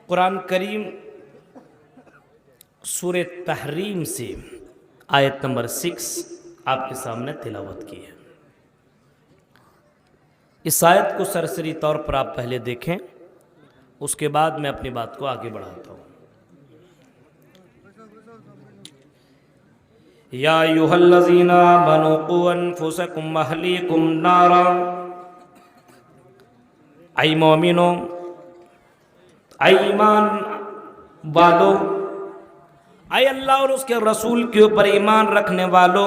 قرآن کریم سورہ تحریم سے آیت نمبر 6 آپ کے سامنے تلاوت کی ہے۔ اس آیت کو سرسری طور پر آپ پہلے دیکھیں، اس کے بعد میں اپنی بات کو آگے بڑھاتا ہوں۔ یا ایھا الذین آمنوا قوا انفسکم واہلیکم نارا، اے مومنو، اے ایمان والو، اے اللہ اور اس کے رسول کے اوپر ایمان رکھنے والو،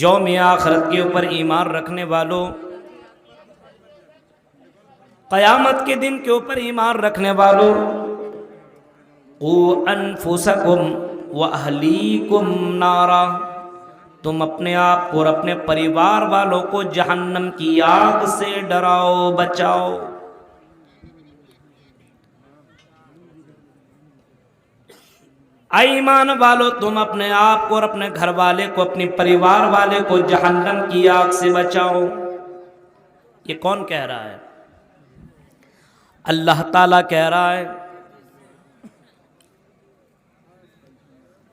یوم آخرت کے اوپر ایمان رکھنے والو، قیامت کے دن کے اوپر ایمان رکھنے والو، قوا انفسکم واہلیکم نارا، تم اپنے آپ کو اور اپنے پریوار والوں کو جہنم کی آگ سے ڈراؤ، بچاؤ۔ اے ایمان والو، تم اپنے آپ کو اور اپنے گھر والے کو، اپنے پریوار والے کو جہنم کی آگ سے بچاؤ۔ یہ کون کہہ رہا ہے؟ اللہ تعالیٰ کہہ رہا ہے۔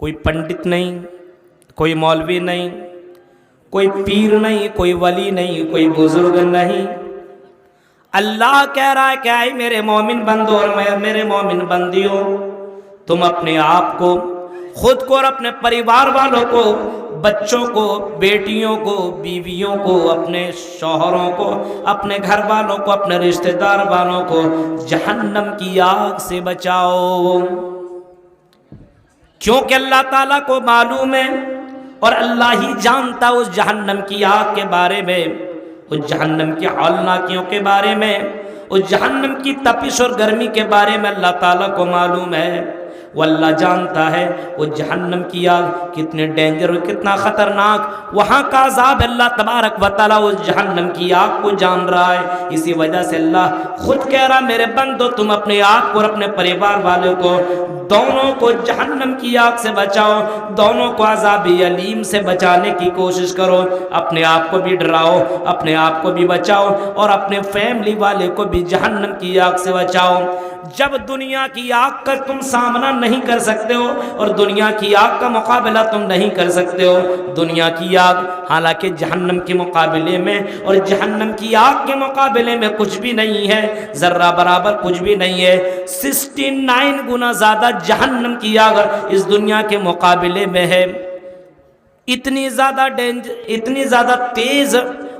کوئی پنڈت نہیں، کوئی مولوی نہیں، کوئی پیر نہیں، کوئی ولی نہیں، کوئی بزرگ نہیں۔ اللہ کہہ رہا ہے کہ اے میرے مومن بندو اور میرے مومن بندیوں، تم اپنے آپ کو، خود کو اور اپنے پریوار والوں کو، بچوں کو، بیٹیوں کو، بیویوں کو، اپنے شوہروں کو، اپنے گھر والوں کو، اپنے رشتہ دار والوں کو جہنم کی آگ سے بچاؤ۔ کیونکہ اللہ تعالیٰ کو معلوم ہے اور اللہ ہی جانتا اس جہنم کی آگ کے بارے میں، اس جہنم کی ہولناکیوں کے بارے میں، اس جہنم کی تپش اور گرمی کے بارے میں اللہ تعالیٰ کو معلوم ہے۔ وہ اللہ جانتا ہے وہ جہنم کی آگ کتنے ڈینجر اور کتنا خطرناک، وہاں کا عذاب اللہ تبارک و تعالیٰ اس جہنم کی آگ کو جان رہا ہے۔ اسی وجہ سے اللہ خود کہہ رہا، میرے بندو تم اپنے آپ کو اور اپنے پریوار والوں کو، دونوں کو جہنم کی آگ سے بچاؤ، دونوں کو عذاب علیم سے بچانے کی کوشش کرو۔ اپنے آپ کو بھی ڈراؤ، اپنے آپ کو بھی بچاؤ، اور اپنے فیملی والے کو بھی جہنم کی آگ سے بچاؤ۔ جب دنیا کی آگ کا تم سامنا نہیں کر سکتے ہو اور دنیا کی آگ کا مقابلہ تم نہیں کر سکتے ہو، دنیا کی آگ حالانکہ جہنم کے مقابلے میں اور جہنم کی آگ کے مقابلے میں کچھ بھی نہیں ہے، ذرہ برابر کچھ بھی نہیں ہے۔ 69 گنا زیادہ جہنم کی آگ اس دنیا کے مقابلے میں ہے۔ اتنی زیادہ اتنی زیادہ تیز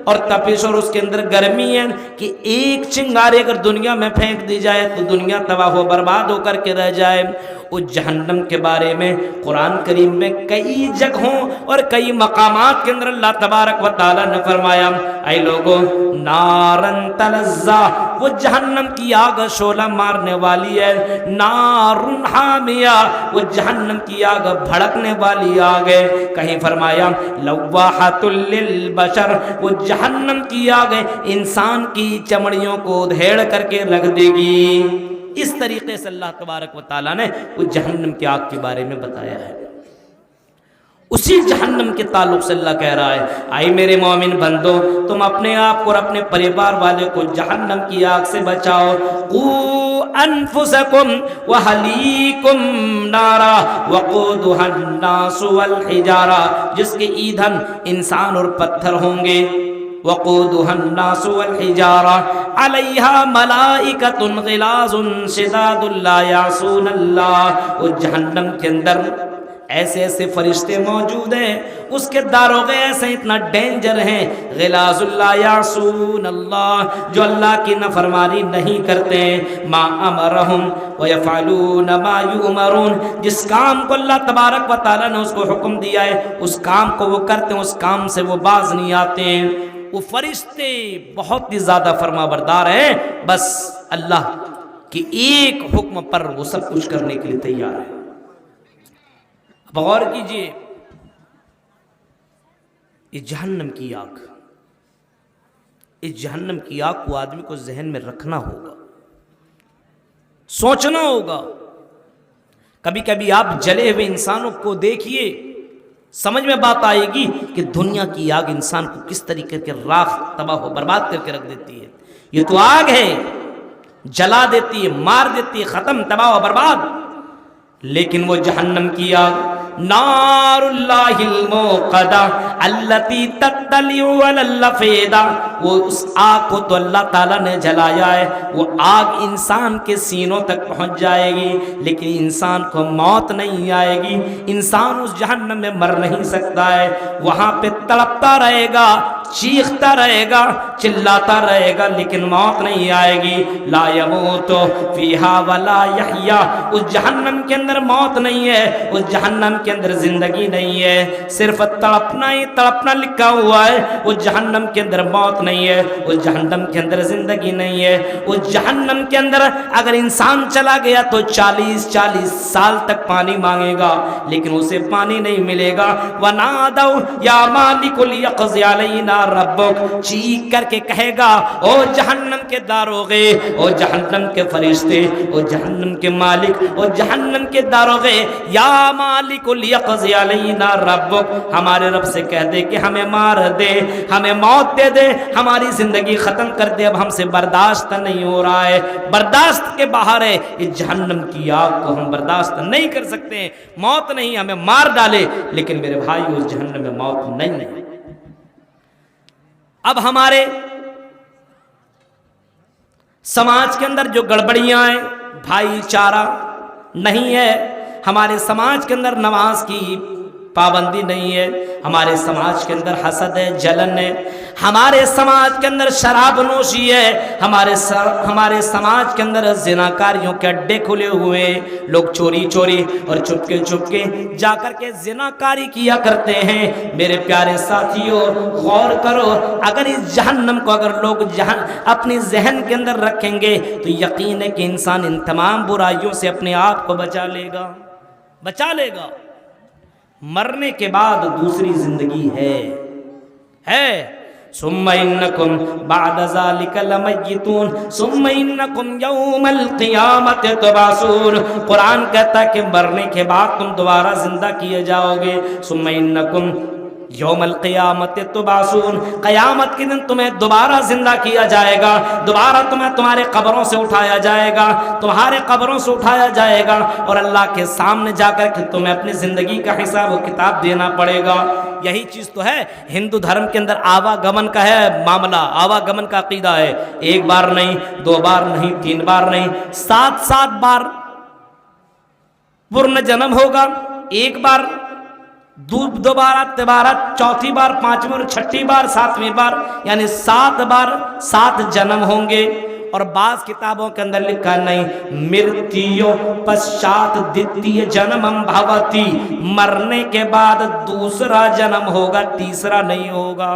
اور تپش اور اس کے اندر گرمی ہے کہ ایک چنگاری اگر دنیا میں پھینک دی جائے تو دنیا تباہ و برباد ہو کر کے رہ جائے۔ اس جہنم کے بارے میں قرآن کریم میں کئی جگہوں اور کئی مقامات کے اندر اللہ تبارک و تعالیٰ نے فرمایا، اے لوگوں، نارن تلظا، وہ جہنم کی آگ شعلہ مارنے والی ہے، نارن حامیہ، وہ جہنم کی آگ بھڑکنے والی آگ ہے۔ کہیں فرمایا لواحۃ للبشر، وہ جہنم کی آگ انسان کی چمڑیوں کو ادھیڑ کر کے رکھ دے گی۔ اس طریقے سے اللہ تبارک و تعالیٰ نے وہ جہنم کی آگ کے بارے میں بتایا ہے۔ اسی جہنم کے تعلق سے اللہ کہہ رہا ہے، اے میرے مومن بندو، تم اپنے آپ کو اور اپنے پریوار والے کو جہنم کی آگ سے بچاؤ۔ قوا انفسکم واہلیکم نارا وقودھا الناس والحجارہ، جس کے ایندھن انسان اور پتھر ہوں گے۔ وقودھا الناس والحجارہ علیہا ملائکۃ غلاظ شداد لا یعصون اللہ، وہ جہنم کے اندر ایسے ایسے فرشتے موجود ہیں، اس کے داروغے ایسے اتنا ڈینجر ہیں، غلاظ لا یعصون اللہ، جو اللہ کی نافرمانی نہیں کرتے، ما امرہم ویفعلون ما یؤمرون، جس کام کو اللہ تبارک و تعالیٰ نے اس کو حکم دیا ہے اس کام کو وہ کرتے ہیں، اس کام سے وہ باز نہیں آتے ہیں۔ وہ فرشتے بہت ہی زیادہ فرما بردار ہیں، بس اللہ کے ایک حکم پر وہ سب کچھ کرنے کے لیے تیار ہے۔ اب غور کیجئے، یہ جہنم کی آگ، اس جہنم کی آگ کو آدمی کو ذہن میں رکھنا ہوگا، سوچنا ہوگا۔ کبھی کبھی آپ جلے ہوئے انسانوں کو دیکھیے، سمجھ میں بات آئے گی کہ دنیا کی آگ انسان کو کس طریقے کے راکھ تباہ و برباد کر کے رکھ دیتی ہے۔ یہ تو آگ ہے، जला देती है, मार देती है, ख़त्म, तबाह व बर्बाद। लेकिन वो जहन्नम की आग नारुल्लाहिल मुक़दा अल्लती तत्तलिउ अलल अफ़ीदा, वो उस आग को तो अल्लाह ताला ने जलाया है, वो आग इंसान के सीनों तक पहुंच जाएगी, लेकिन इंसान को मौत नहीं आएगी। इंसान उस जहन्नम में मर नहीं सकता है, वहाँ पे तड़पता रहेगा, चीखता रहेगा, चिल्लाता रहेगा, लेकिन मौत नहीं आएगी। ला यमूतु फीहा वला यहया, उस जहन्नम के अंदर मौत नहीं है, उस जहन्नम के अंदर जिंदगी नहीं है, सिर्फ तड़पना ही तड़पना लिखा हुआ है। उस जहन्नम के अंदर मौत नहीं है, उस जहन्नम के अंदर जिंदगी नहीं है। उस जहन्नम के अंदर अगर इंसान चला गया तो 40-40 साल तक पानी मांगेगा, लेकिन उसे पानी नहीं मिलेगा। वनादौ या मालिकुल यक़ज़ि अलैना रब्बुक, चीख करके कहेगा, ओ जहन्नम के दारोगे, ओ जहन्नम के फरिश्ते, ओ जहन्नम के मालिक, ओ जहन्नम के दारोगे, या मालिकुल यक़ज़ि अलैना रब्बुक, हमारे रब से कह दे कि हमें मार दे, हमें मौत दे दे, हमारी जिंदगी खत्म कर दे, अब हमसे बर्दाश्त नहीं हो रहा है, बर्दाश्त के बाहर है, इस जहन्नम की आग को हम बर्दाश्त नहीं कर सकते। मौत नहीं, हमें मार डाले, लेकिन मेरे भाई उस जहन्नम में मौत नहीं है। अब हमारे समाज के अंदर जो गड़बड़ियां हैं, भाईचारा नहीं है, हमारे समाज के अंदर नमाज की पाबंदी नहीं है, हमारे समाज के अंदर हसद है, जलन है, हमारे समाज के अंदर शराब नोशी है, हमारे समाज के अंदर जिनाकारियों के अड्डे खुले हुए, लोग चोरी चोरी और चुपके चुपके जाकर के जिनाकारी किया करते हैं। मेरे प्यारे साथियों, गौर करो, अगर इस जहन्नम को अगर लोग अपने जहन के अंदर रखेंगे तो यकीन है कि इंसान इन तमाम बुराइयों से अपने आप को बचा लेगा। मरने के बाद दूसरी जिंदगी है। सुम्मा इन्नकुम बअद ज़ालिका लमय्यितून सुम्मा इन्नकुम यौमल क़ियामति तुबअसून। कुरान कहता है कि मरने के बाद तुम दोबारा जिंदा किए जाओगे। सुम्मा इन्नकुम यौमल क़ियामति तुबअसून, क़यामत के दिन तुम्हें दोबारा जिंदा किया जाएगा, दोबारा तुम्हें तुम्हारे कब्रों से उठाया जाएगा, तुम्हारे कब्रों से उठाया जाएगा और अल्लाह के सामने जाकर के तुम्हें अपनी ज़िंदगी का हिसाब व किताब देना पड़ेगा। यही चीज़ तो है हिंदू धर्म के अंदर, आवागमन का है मामला, आवागमन का अकीदा है। एक बार नहीं, 2 बार नहीं, 3 बार नहीं, 7-7 बार पुनर्जन्म होगा। एक बार, दोबारा, तिबारा, चौथी बार, 5वीं और 6ठी बार, 7वीं बार, यानी 7 बार 7 जन्म होंगे। और बाज़ किताबों के अंदर लिखा नहीं, मृत्यु पश्चात द्वितीय जन्मम भवति, मरने के बाद दूसरा जन्म होगा, तीसरा नहीं होगा।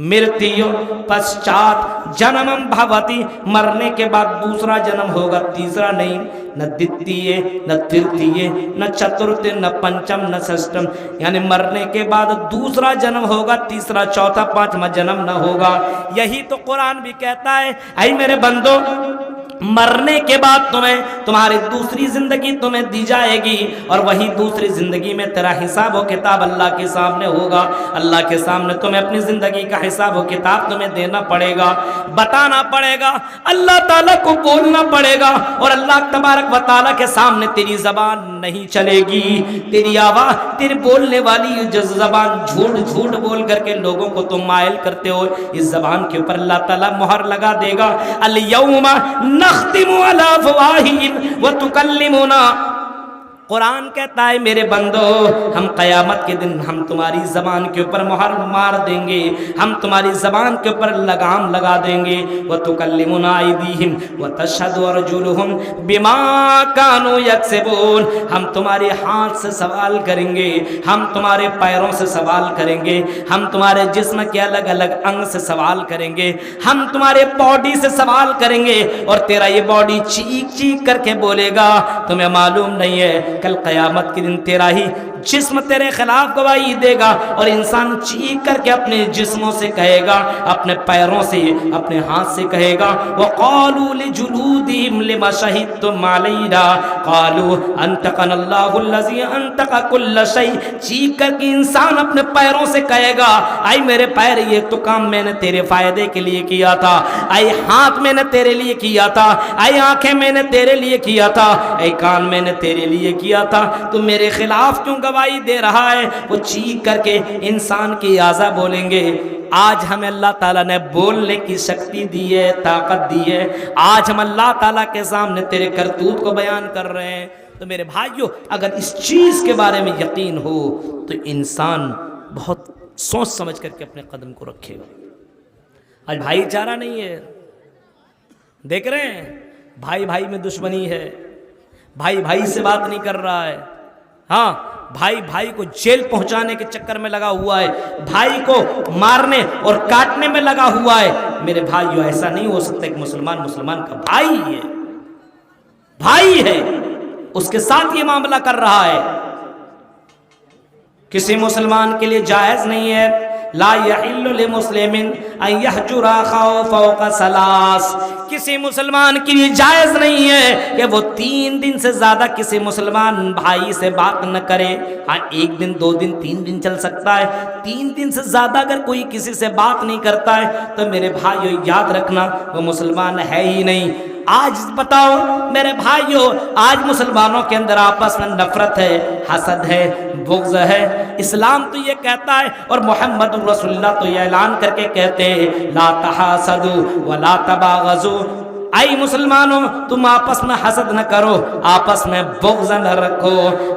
मृत्यु पश्चात जन्मम भवति, मरने के बाद दूसरा जन्म होगा, तीसरा नहीं। न द्वितीय, न तृतीय, न चतुर्थ, न पंचम, न षष्ठम, यानी मरने के बाद दूसरा जन्म होगा, तीसरा, चौथा, 5वां जन्म न होगा। यही तो कुरान भी कहता है, ऐ मेरे बंदो, मरने के बाद तुम्हें तुम्हारी दूसरी जिंदगी तुम्हें दी जाएगी और वही दूसरी जिंदगी में तेरा हिसाब व किताब अल्लाह के सामने होगा। अल्लाह के सामने तुम्हें अपनी जिंदगी का हिसाब व किताब तुम्हें देना पड़ेगा, बताना पड़ेगा, अल्लाह ताला को बोलना पड़ेगा। और अल्लाह तबारक व तआला के सामने तेरी जबान नहीं चलेगी, तेरी आवाज़, तेरी बोलने वाली जो जबान झूठ बोल करके लोगों को तुम मायल करते हो, इस जबान के ऊपर अल्लाह ताला मुहर लगा देगा। अल यौमा नख्तिमु अला अफ़वाहिहिम व तुकल्लिमुना। कुरान कहता है मेरे बंदो, हम क़यामत के दिन हम तुम्हारी ज़बान के ऊपर मुहर मार देंगे, हम तुम्हारी ज़बान के ऊपर लगाम लगा देंगे। व तुकल्लिमुना अयदीहिम व तशहदु अर्जुलुहुम बिमा कानू यक्सिबून, हम तुम्हारे हाथ से सवाल करेंगे, हम तुम्हारे पैरों से सवाल करेंगे, हम तुम्हारे जिस्म के अलग अलग अंग से सवाल करेंगे, हम तुम्हारे बॉडी से सवाल करेंगे और तेरा ये बॉडी चीख चीख करके बोलेगा। तुम्हें मालूम नहीं है कल क़यामत के दिन तेरा ही जिस्म तेरे खिलाफ गवाही देगा और इंसान चीख करके अपने जिस्मों से कहेगा, अपने पैरों से, अपने हाथ से कहेगा, वक़ालू लिजुलूदिहिम लिमा शहिदतुम अलैना क़ालू अंतक़नल्लाहुल्लज़ी अंतक़ कुल्ल शै। चीख करके इंसान अपने पैरों से कहेगा, आई मेरे पैर, ये तो काम मैंने तेरे फायदे के लिए किया था, आई हाथ मैंने तेरे लिए किया था, आई आंखें मैंने तेरे लिए किया था, आई कान मैंने तेरे लिए किया था, तू मेरे खिलाफ क्यों गवाही दे रहा है? वो चीख करके इंसान की आज़ा बोलेंगे। आज हमें अल्लाह ताला ने बोलने की शक्ति दी है, ताकत दी है, आज हम अल्लाह ताला के सामने तेरे करतूत को बयान कर रहे हैं। तो मेरे भाइयों, अगर इस चीज़ के बारे में यकीन हो तो इंसान बहुत सोच समझ करके अपने कदम को रखेगा। आज भाईचारा नहीं है, देख रहे हैं, भाई भाई में दुश्मनी है, भाई भाई से बात नहीं कर रहा है, हाँ, भाई भाई को जेल पहुंचाने के चक्कर में लगा हुआ है, भाई को मारने और काटने में लगा हुआ है। मेरे भाइयों, ऐसा नहीं हो सकता कि मुसलमान मुसलमान का भाई है, भाई है, उसके साथ ये मामला कर रहा है। किसी मुसलमान के लिए जायज नहीं है, ला यहिल्लु लिमुस्लिमिन अन यहजुरा अखाहु फौqa सलास। किसी मुसलमान के लिए जायज नहीं है कि वो 3 दिन से ज्यादा किसी मुसलमान भाई से बात न करे। हाँ, 1 दिन 2 दिन 3 दिन चल सकता है, 3 दिन से ज्यादा अगर कोई किसी से बात नहीं करता है तो मेरे भाइयों याद रखना वो मुसलमान है ही नहीं। आज बताओ मेरे भाइयों, आज मुसलमानों के अंदर आपस में नफरत है, हसद है, बुग़्ज़ है। इस्लाम तो ये कहता है और मोहम्मद रसूलुल्लाह तो ये ऐलान करके कहते हैं, ला तहासदू व ला तबागज़ू। आई मुसलमानों, तुम आपस में हसद न करो, आपस में बुग़्ज़ न रखो,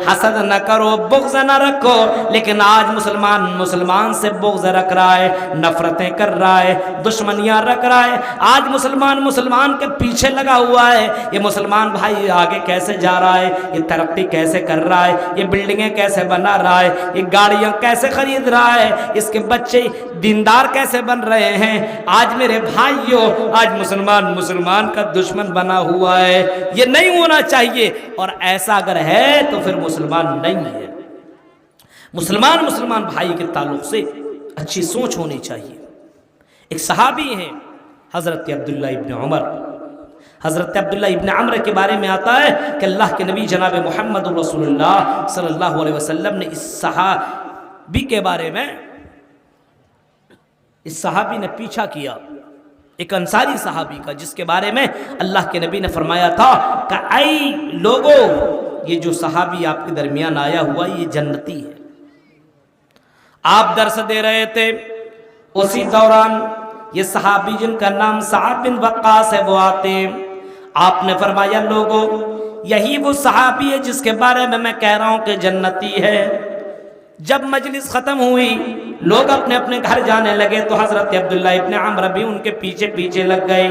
हसद न करो, बुग़्ज़ न रखो। लेकिन आज मुसलमान मुसलमान से बुग़्ज़ रख रहा है, नफरतें कर रहा है, दुश्मनियाँ रख रहा है। आज मुसलमान मुसलमान के पीछे लगा हुआ है, ये मुसलमान भाई आगे कैसे जा रहा है, ये तरक्की कैसे कर रहा है, ये बिल्डिंगें कैसे बना रहा है, ये गाड़ियाँ कैसे खरीद रहा है, इसके बच्चे दीनदार कैसे बन रहे हैं। आज मेरे भाइयों, आज मुसलमान मुसलमान का दुश्मन बना हुआ है, ये नहीं होना चाहिए। और ऐसा अगर है तो फिर मुसलमान नहीं है। मुसलमान मुसलमान भाई के ताल्लुक से अच्छी सोच होनी चाहिए। एक सहाबी हैं हजरत अब्दुल्ला इब्न उमर। हजरत अब्दुल्ला इब्न अमर के बारे में आता है कि अल्लाह के नबी जनाब मोहम्मद रसूलुल्लाह सल्लल्लाहु अलैहि वसल्लम ने इस सहाबी के बारे में, इस सहाबी ने पीछा किया, एक अंसारी सहाबी का, जिसके बारे में अल्लाह के नबी ने फरमाया था कि ऐ लोगों, ये जो सहाबी आपके दरमियान आया हुआ ये जन्नती है। आप दर्स दे रहे थे, उसी दौरान ये सहाबी जिनका नाम सअद बिन वक्कास है वो आते। आपने फरमाया लोगों, यही वो सहाबी है जिसके बारे में मैं कह रहा हूं कि जन्नती है। जब मजलिस खत्म हुई, लोग अपने अपने घर जाने लगे तो हजरत अब्दुल्ला इब्न अमर भी उनके पीछे पीछे लग गए,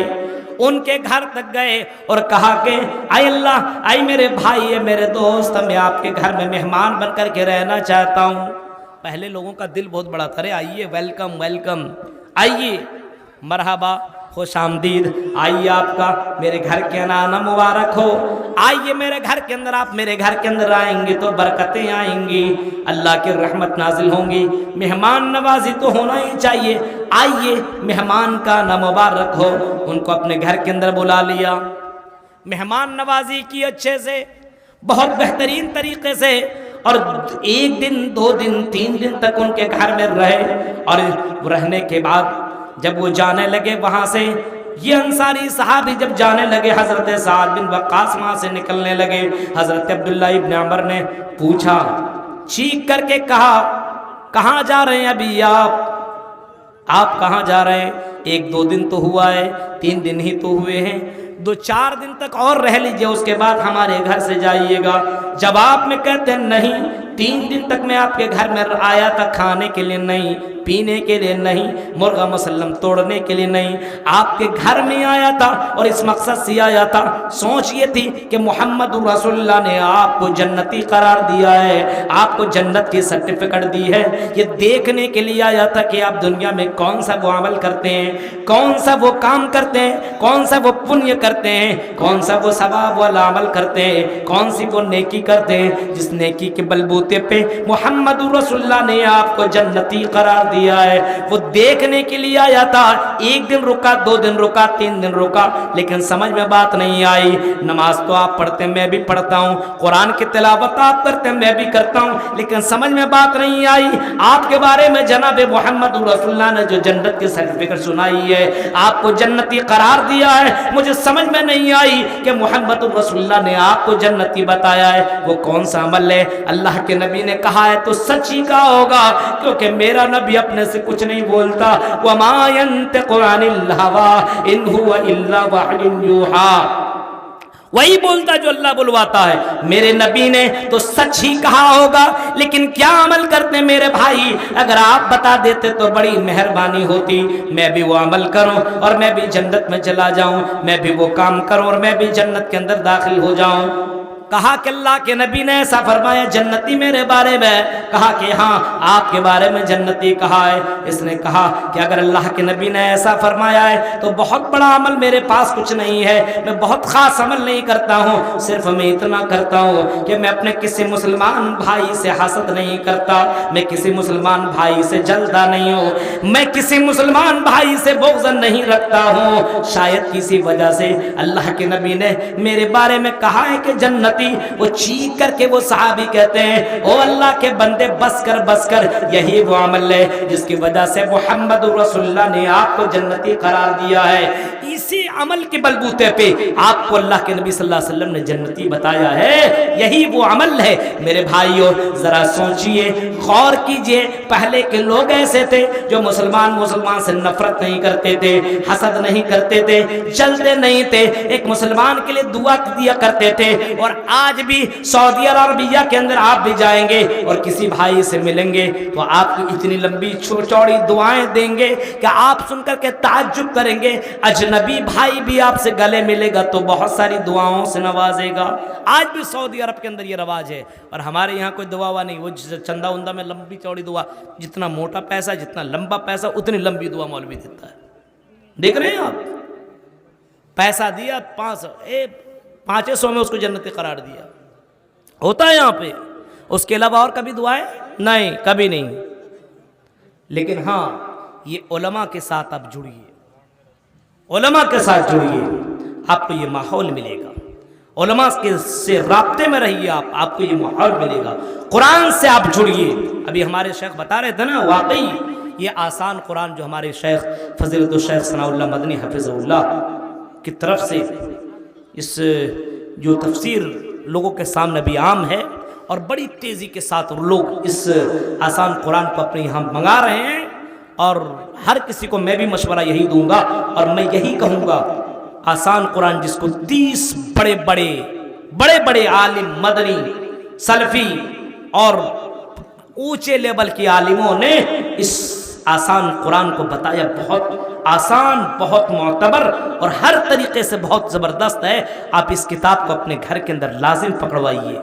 उनके घर तक गए और कहा कि आय अल्लाह, आय मेरे भाई है, मेरे दोस्त, मैं आपके घर में मेहमान बन कर के रहना चाहता हूँ। पहले लोगों का दिल बहुत बड़ा था, अरे आइए, वेलकम वेलकम, आइए, मरहबा, खुश आमदीद, आइए, आपका मेरे घर के आना मुबारक हो, आइए मेरे घर के अंदर, आप मेरे घर के अंदर आएंगे तो बरकतें आएंगी, अल्लाह की रहमत नाजिल होंगी, मेहमान नवाजी तो होना ही चाहिए, आइए मेहमान का ना मुबारक हो। उनको अपने घर के अंदर बुला लिया, मेहमान नवाजी की अच्छे से, बहुत बेहतरीन तरीके से, और 1 दिन 2 दिन 3 दिन तक उनके घर में रहे। और रहने के बाद जब वो जाने लगे वहां से, ये अंसारी साहबी जब जाने लगे, हजरत सअद बिन वक्कास वहां से निकलने लगे। हजरत अब्दुल्ला इब्न अमर ने पूछा, चीख करके कहा, कहाँ जा रहे हैं अभी आप कहाँ जा रहे हैं? 1-2 दिन तो हुआ है, 3 दिन ही तो हुए हैं, 2-4 दिन तक और रह लीजिए, उसके बाद हमारे घर से जाइएगा। जवाब में कहते हैं नहीं, 3 दिन तक मैं आपके घर में आया था, खाने के लिए नहीं, पीने के लिए नहीं, मुर्गा मुसल्लम तोड़ने के लिए नहीं, आपके घर में आया था और इस मकसद से आया था। सोच ये थी कि मोहम्मद रसूलुल्लाह ने आपको जन्नती करार दिया है, आपको जन्नत की सर्टिफिकेट दी है। ये देखने के लिए आया था कि आप दुनिया में कौन सा वो अमल करते हैं, कौन सा वो काम करते हैं, कौन सा वो पुण्य करते हैं, कौन सा वो सवाब वाला अमल करते हैं, कौन सी वो नेकी करते हैं जिस नेकी के बलबूते बलबूते पे मोहम्मद रसूलुल्लाह ने आपको जन्नती करार दिया है। वो देखने के लिए आया था, एक दिन रुका, 2 दिन रुका, 3 दिन रुका, लेकिन समझ में बात नहीं आई। नमाज तो आप पढ़ते, मैं भी पढ़ता हूँ, कुरान की तिलावत आप करते, मैं भी करता हूँ, लेकिन समझ में बात नहीं आई। आपके बारे में जनाब मोहम्मद रसूलुल्लाह ने जो जन्नत की सर्टिफिकेट सुनाई है, आपको जन्नती करार दिया है, मुझे समझ में नहीं आई कि मोहम्मद रसूलुल्लाह ने आपको जन्नती बताया है, वो कौन सा अमल है। अल्लाह के नबी ने कहा है तो सच ही कहा होगा, क्योंकि मेरा नबी अपने से कुछ नहीं बोलता। वमा यंतिकु अनिल हवा इन हुवा इल्ला वह्युन यूहा, वही बोलता जो अल्लाह बुलवाता है। मेरे नबी ने तो सच ही कहा होगा, लेकिन क्या अमल करते मेरे भाई, अगर आप बता देते तो बड़ी मेहरबानी होती, मैं भी वो अमल करूं और मैं भी जन्नत में चला जाऊं, मैं भी वो काम करूं और मैं भी जन्नत के अंदर दाखिल हो जाऊं। कहा कि अल्लाह के नबी ने ऐसा फरमाया जन्नती मेरे बारे में, कहा कि हाँ आपके बारे में जन्नती कहा है। इसने कहा कि अगर अल्लाह के नबी ने ऐसा फरमाया है तो बहुत बड़ा अमल मेरे पास कुछ नहीं है, मैं बहुत खास अमल नहीं करता हूँ, सिर्फ मैं इतना करता हूँ कि मैं अपने किसी मुसलमान भाई से हसद नहीं करता, मैं किसी मुसलमान भाई से जलता नहीं हूँ, मैं किसी मुसलमान भाई से बुग़्ज़ नहीं रखता हूँ। शायद किसी वजह से अल्लाह के नबी ने मेरे बारे में कहा है कि जन्नती, वो चीख करके वो सहाबी कहते हैं ओ अल्लाह के बंदे बस कर, यही वो अमल है जिसकी वजह से मोहम्मद रसूलुल्लाह ने आपको जन्नती करार दिया है। इसी अमल के बलबूते पे आपको अल्लाह के नबी सल्लल्लाहु अलैहि वसल्लम ने जन्नती बताया है, यही वो अमल है। मेरे भाइयों जरा सोचिए, गौर कीजिए, पहले के लोग ऐसे थे जो मुसलमान से नफरत नहीं करते थे, हसद नहीं करते थे, जलते नहीं थे, एक मुसलमान के लिए दुआ दिया करते थे। और आज भी सऊदी अरबिया के अंदर आप भी जाएंगे और किसी भाई से मिलेंगे तो आपको इतनी लंबी चौड़ी दुआएं देंगे कि आप सुनकर के ताज्जुब करेंगे। अजनबी भाई भी आपसे गले मिलेगा तो बहुत सारी दुआओं से नवाजेगा। आज भी सऊदी अरब के अंदर ये रवाज है, और हमारे यहाँ कोई दुआ नहीं, वो चंदा उंदा में लंबी चौड़ी दुआ, जितना मोटा पैसा, जितना लंबा पैसा, उतनी लंबी दुआ मौलवी देता है। देख रहे हैं आप, पैसा दिया 500 में उसको जन्नती करार दिया, होता है यहाँ पे। उसके अलावा और कभी दुआएं नहीं, कभी नहीं। लेकिन हाँ, ये उलमा के साथ आप जुड़िए, उलमा के साथ जुड़िए, आपको ये माहौल मिलेगा। उलमा के से राब्ते में रहिए, आपको ये माहौल मिलेगा। कुरान से आप जुड़िए। अभी हमारे शेख बता रहे थे ना, वाकई ये आसान कुरान जो हमारे शेख फजीलतुल शेख सनाउल्लाह मदनी हफिज़हुल्लाह की तरफ से इस जो तफसीर लोगों के सामने भी आम है, और बड़ी तेज़ी के साथ लोग इस आसान कुरान को अपने यहाँ मंगा रहे हैं। और हर किसी को मैं भी मशवरा यही दूंगा और मैं यही कहूँगा, आसान कुरान जिसको 30 बड़े बड़े आलिम, मदनी, सलफ़ी और ऊंचे लेवल के आलिमों ने इस आसान कुरान को बताया, बहुत आसान, बहुत मोतबर और हर तरीके से बहुत ज़बरदस्त है। आप इस किताब को अपने घर के अंदर लाजिम पकड़वाइए,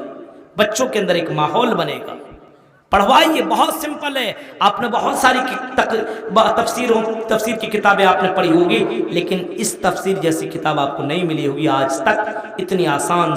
बच्चों के अंदर एक माहौल बनेगा, पढ़वाइए। बहुत सिंपल है। आपने बहुत सारी तफसीर की किताबें आपने पढ़ी होगी, लेकिन इस तफसीर जैसी किताब आपको नहीं मिली होगी आज तक, इतनी आसान